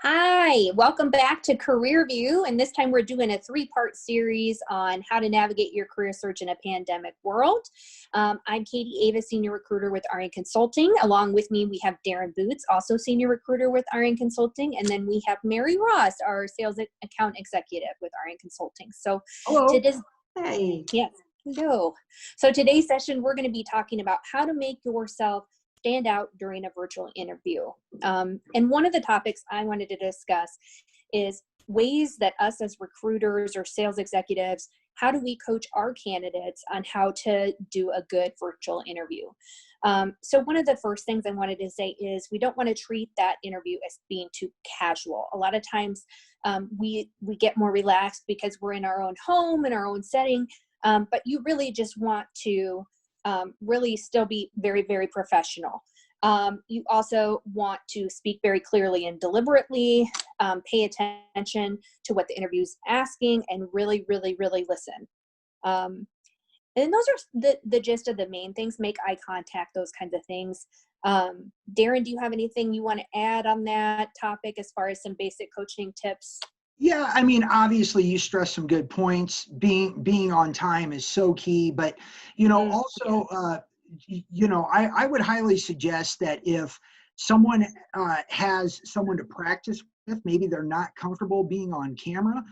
Hi, welcome back to Career View. And this time we're doing a three-part series on how to navigate your career search in a pandemic world. I'm Katie Ava, Senior Recruiter with RN Consulting. Along with me, we have Darren Boots, also Senior Recruiter with RN Consulting. And then we have Mary Ross, our Sales Account Executive with RN Consulting. So Hello. today's, Hey. yes, hello. So today's session, we're going to be talking about how to make yourself stand out during a virtual interview. And one of the topics I wanted to discuss is ways that us as recruiters or sales executives, how do we coach our candidates on how to do a good virtual interview? So one of the first things I wanted to say is we don't want to treat that interview as being too casual. A lot of times we get more relaxed because we're in our own home, in our own setting, but you really just want to really still be very, very professional. You also want to speak very clearly and deliberately, pay attention to what the interview is asking, and really, really, really listen. And those are the gist of the main things. Make eye contact, those kinds of things. Darren, do you have anything you want to add on that topic as far as some basic coaching tips? Yeah, I mean, obviously you stress some good points. Being on time is so key, but also, I would highly suggest that if someone has someone to practice with, maybe they're not comfortable being on camera,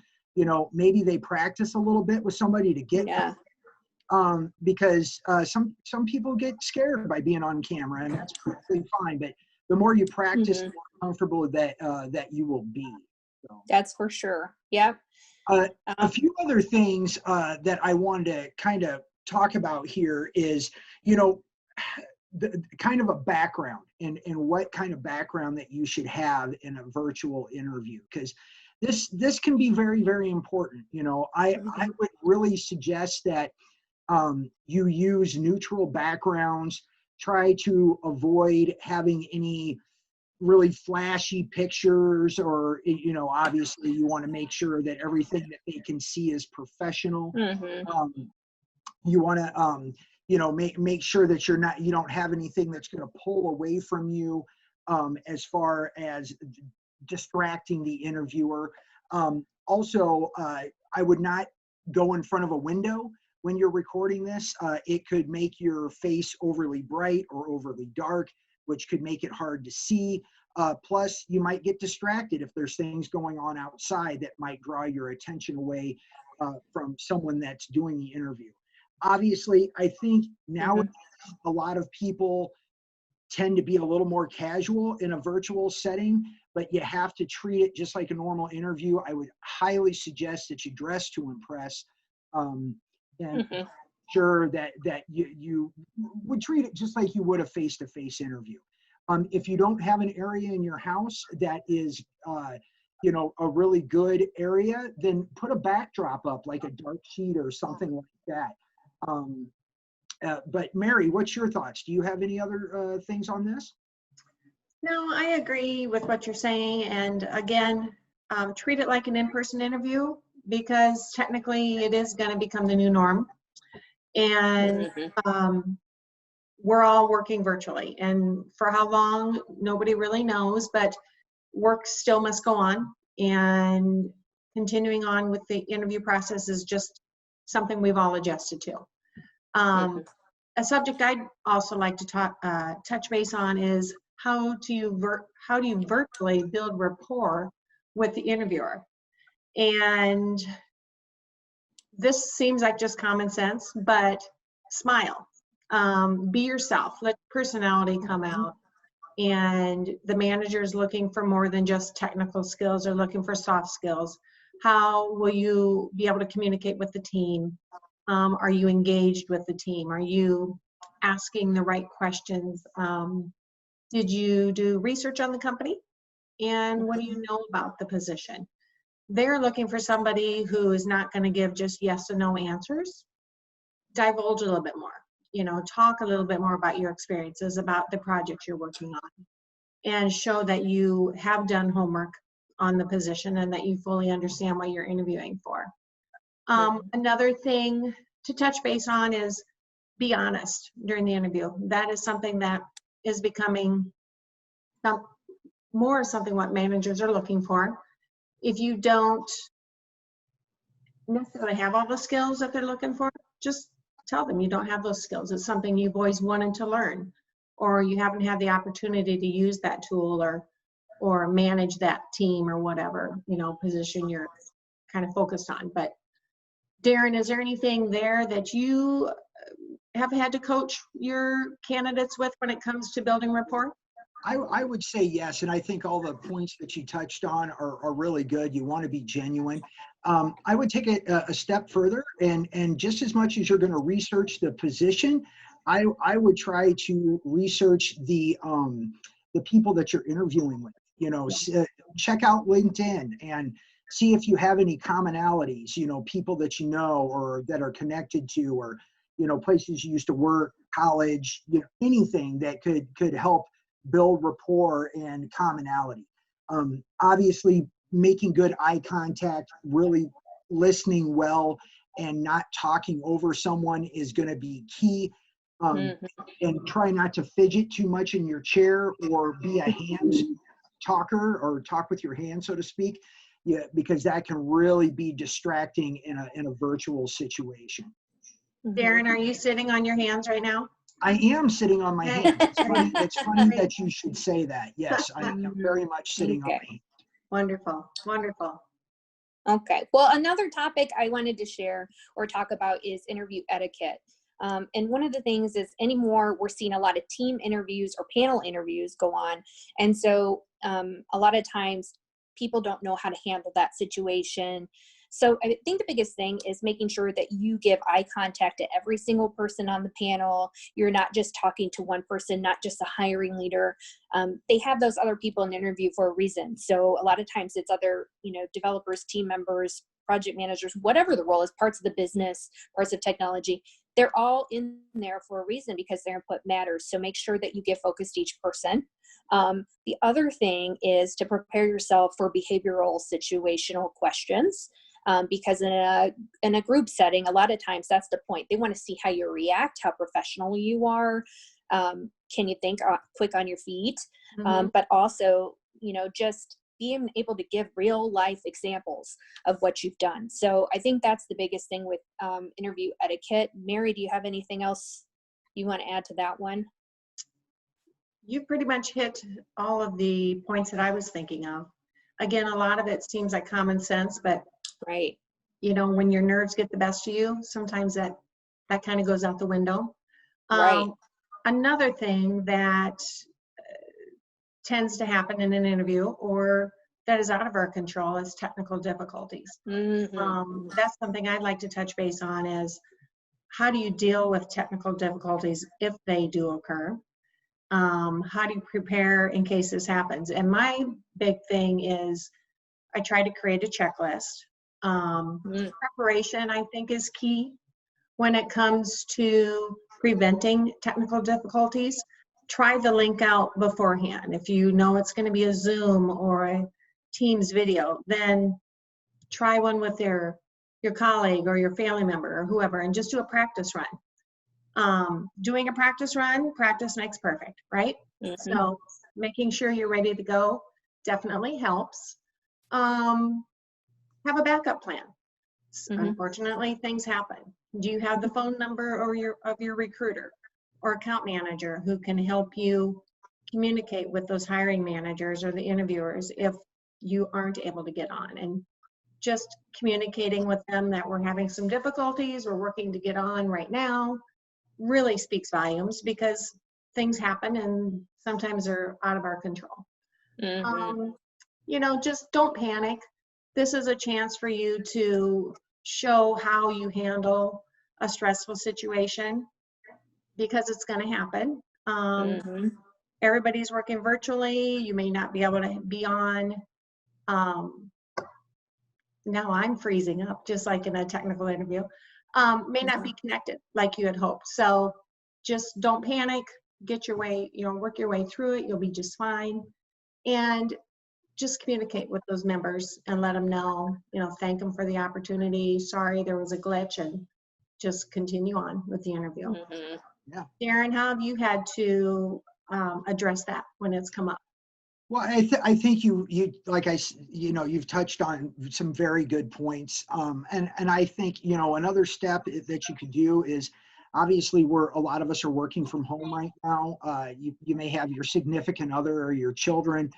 maybe they practice a little bit with somebody to get because some people get scared by being on camera, and that's perfectly fine. But the more you practice, the more comfortable that you will be. So, that's for sure. Yep. A few other things that I wanted to kind of talk about here is, the kind of a background and what kind of background that you should have in a virtual interview, because this can be very, very important. I would really suggest that you use neutral backgrounds. Try to avoid having any really flashy pictures, or obviously you want to make sure that everything that they can see is professional. You want to make sure that you don't have anything that's going to pull away from you as far as distracting the interviewer. Also, I would not go in front of a window when you're recording this. It could make your face overly bright or overly dark, which could make it hard to see. Plus, you might get distracted if there's things going on outside that might draw your attention away from someone that's doing the interview. Obviously, I think now a lot of people tend to be a little more casual in a virtual setting, but you have to treat it just like a normal interview. I would highly suggest that you dress to impress, and sure that you would treat it just like you would a face-to-face interview. If you don't have an area in your house that is, a really good area, then put a backdrop up, like a dark sheet or something like that. But Mary, what's your thoughts? Do you have any other things on this? No, I agree with what you're saying. And again, treat it like an in-person interview, because technically it is going to become the new norm. And we're all working virtually, and for how long, nobody really knows, but work still must go on, and continuing on with the interview process is just something we've all adjusted to. A subject I'd also like to touch base on is how do you virtually build rapport with the interviewer? And this seems like just common sense, but smile. Be yourself, let personality come out. And the manager is looking for more than just technical skills, or looking for soft skills. How will you be able to communicate with the team? Are you engaged with the team? Are you asking the right questions? Did you do research on the company? And what do you know about the position? They're looking for somebody who is not going to give just yes or no answers. Divulge a little bit more. Talk a little bit more about your experiences, about the projects you're working on, and show that you have done homework on the position and that you fully understand what you're interviewing for. Another thing to touch base on is be honest during the interview. That is something that is becoming more something what managers are looking for. If you don't necessarily have all the skills that they're looking for, just tell them you don't have those skills. It's something you've always wanted to learn, or you haven't had the opportunity to use that tool or manage that team or whatever, you know, position you're kind of focused on. But Darren, is there anything there that you have had to coach your candidates with when it comes to building rapport? I would say yes, and I think all the points that you touched on are really good. You want to be genuine. I would take it a step further, and just as much as you're going to research the position, I would try to research the people that you're interviewing with. You know, check out LinkedIn and see if you have any commonalities. You know, people that you know or that are connected to, or you know, places you used to work, college. You know, anything that could help build rapport and commonality. Obviously, making good eye contact, really listening well, and not talking over someone is going to be key. And try not to fidget too much in your chair or be a hands talker or talk with your hands, so to speak. Yeah, because that can really be distracting in a virtual situation. Darren, are you sitting on your hands right now? I am sitting on my Okay. hands. It's funny that you should say that. Yes, I am very much sitting on my hands. Wonderful, wonderful. Okay. Well, another topic I wanted to share or talk about is interview etiquette. And one of the things is anymore, we're seeing a lot of team interviews or panel interviews go on. And so a lot of times people don't know how to handle that situation. So I think the biggest thing is making sure that you give eye contact to every single person on the panel. You're not just talking to one person, not just a hiring leader. They have those other people in the interview for a reason. So a lot of times it's other, you know, developers, team members, project managers, whatever the role is, parts of the business, parts of technology. They're all in there for a reason because their input matters. So make sure that you give focus to each person. The other thing is to prepare yourself for behavioral situational questions. Because in a group setting, a lot of times that's the point. They want to see how you react, how professional you are. Can you think quick on your feet? But also, you know, just being able to give real life examples of what you've done. So I think that's the biggest thing with interview etiquette. Mary, do you have anything else you want to add to that one? You pretty much hit all of the points that I was thinking of. Again, a lot of it seems like common sense, but right, you know, when your nerves get the best of you, sometimes that kind of goes out the window. Right. Another thing that tends to happen in an interview or that is out of our control is technical difficulties. That's something I'd like to touch base on is how do you deal with technical difficulties if they do occur? How do you prepare in case this happens? And my big thing is I try to create a checklist. Preparation, I think, is key when it comes to preventing technical difficulties. Try the link out beforehand. If you know it's going to be a Zoom or a Teams video, then try one with your colleague or your family member or whoever and just do a practice run. Doing a practice run, practice makes perfect, right? So making sure you're ready to go definitely helps. Have a backup plan. Unfortunately, things happen. Do you have the phone number or of your recruiter or account manager who can help you communicate with those hiring managers or the interviewers if you aren't able to get on? And just communicating with them that we're having some difficulties, we're working to get on right now, really speaks volumes because things happen and sometimes they're out of our control. You know, just don't panic. This is a chance for you to show how you handle a stressful situation because it's going to happen. Everybody's working virtually. You may not be able to be on. Now I'm freezing up, just like in a technical interview. May not be connected like you had hoped. So just don't panic. Get your way, you know, work your way through it. You'll be just fine. And just communicate with those members and let them know, you know, thank them for the opportunity. Sorry, there was a glitch, and just continue on with the interview. Yeah. Darren, how have you had to address that when it's come up? Well, I think you like you've touched on some very good points. And I think, another step that you could do is, obviously a lot of us are working from home right now. You may have your significant other or your children,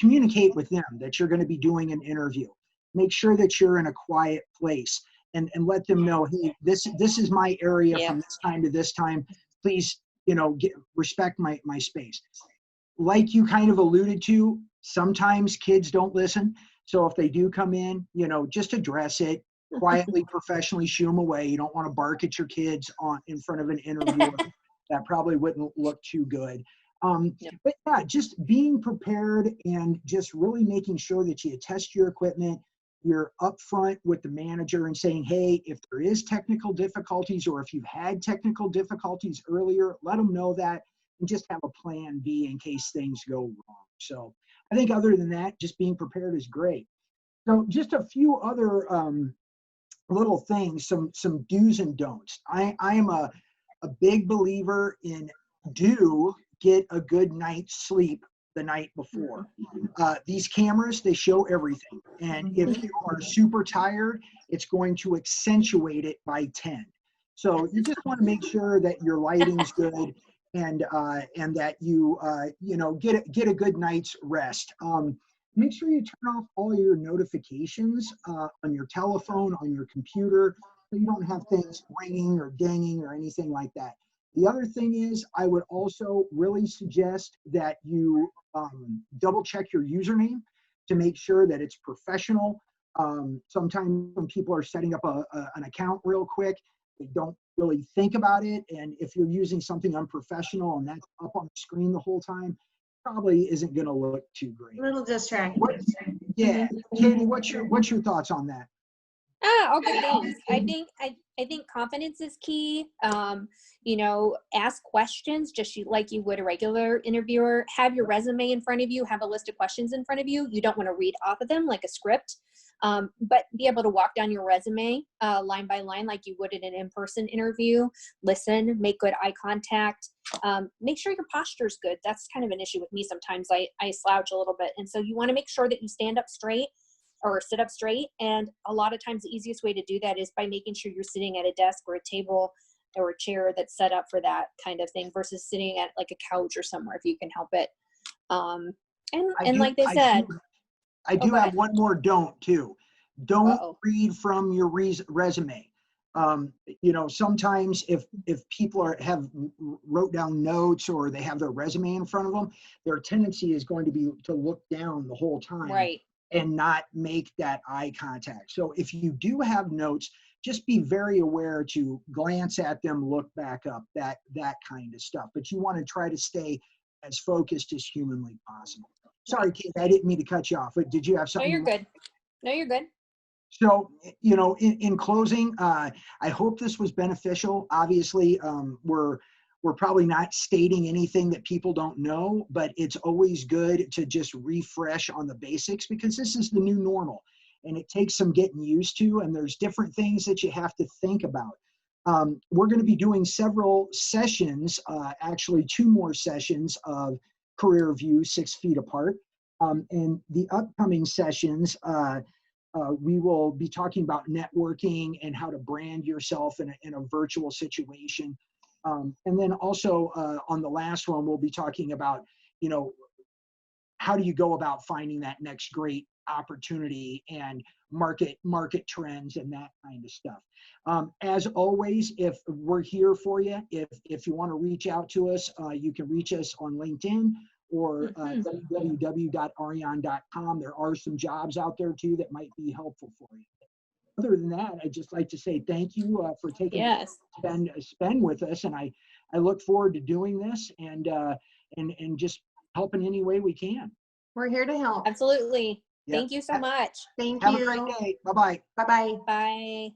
communicate with them that you're going to be doing an interview. Make sure that you're in a quiet place and let them know, hey, this is my area Yep. from this time to this time. Please, respect my space. Like you kind of alluded to, sometimes kids don't listen. So if they do come in, just address it quietly, professionally, shoo them away. You don't want to bark at your kids in front of an interviewer. That probably wouldn't look too good. Yep. But yeah, just being prepared and just really making sure that you test your equipment. You're upfront with the manager and saying, hey, if there is technical difficulties, or if you've had technical difficulties earlier, let them know that, and just have a plan B in case things go wrong. So I think other than that, just being prepared is great. So just a few other little things, some do's and don'ts. I am a big believer in do get a good night's sleep the night before. These cameras, they show everything. And if you are super tired, it's going to accentuate it by 10. So you just want to make sure that your lighting's good and that you get a good night's rest. Make sure you turn off all your notifications on your telephone, on your computer, so you don't have things ringing or dinging or anything like that. The other thing is, I would also really suggest that you double check your username to make sure that it's professional. Sometimes when people are setting up an account real quick, they don't really think about it. And if you're using something unprofessional and that's up on the screen the whole time, probably isn't going to look too great. A little distracting. Yeah, Katie, what's your thoughts on that? All good things. I think confidence is key. Ask questions just like you would a regular interviewer. Have your resume in front of you. Have a list of questions in front of you. You don't want to read off of them like a script, but be able to walk down your resume line by line like you would in an in-person interview. Listen, make good eye contact. Make sure your posture is good. That's kind of an issue with me sometimes. I slouch a little bit, and so you want to make sure that you stand up straight or sit up straight. And a lot of times the easiest way to do that is by making sure you're sitting at a desk or a table or a chair that's set up for that kind of thing versus sitting at like a couch or somewhere if you can help it. Like they said, I do have one more don't too. Don't read from your resume. Sometimes if people have wrote down notes or they have their resume in front of them, their tendency is going to be to look down the whole time. Right. And not make that eye contact. So if you do have notes, just be very aware to glance at them, look back up, that kind of stuff. But you want to try to stay as focused as humanly possible. Sorry, Kate, I didn't mean to cut you off. But did you have something? No, you're good. No, you're good. So, in closing, I hope this was beneficial. Obviously, we're probably not stating anything that people don't know, but it's always good to just refresh on the basics because this is the new normal and it takes some getting used to, and there's different things that you have to think about. We're going to be doing several sessions, actually 2 more sessions of Career View 6 Feet Apart. And the upcoming sessions, we will be talking about networking and how to brand yourself in a virtual situation. And then also on the last one, we'll be talking about, how do you go about finding that next great opportunity and market trends and that kind of stuff. As always, if we're here for you, if you want to reach out to us, you can reach us on LinkedIn or www.arion.com. There are some jobs out there too that might be helpful for you. Other than that, I'd just like to say thank you for taking spend with us, and I look forward to doing this and just helping any way we can. We're here to help. Absolutely. Yep. Thank you so much. Thank Have you. a great day. Bye-bye. Bye-bye. Bye.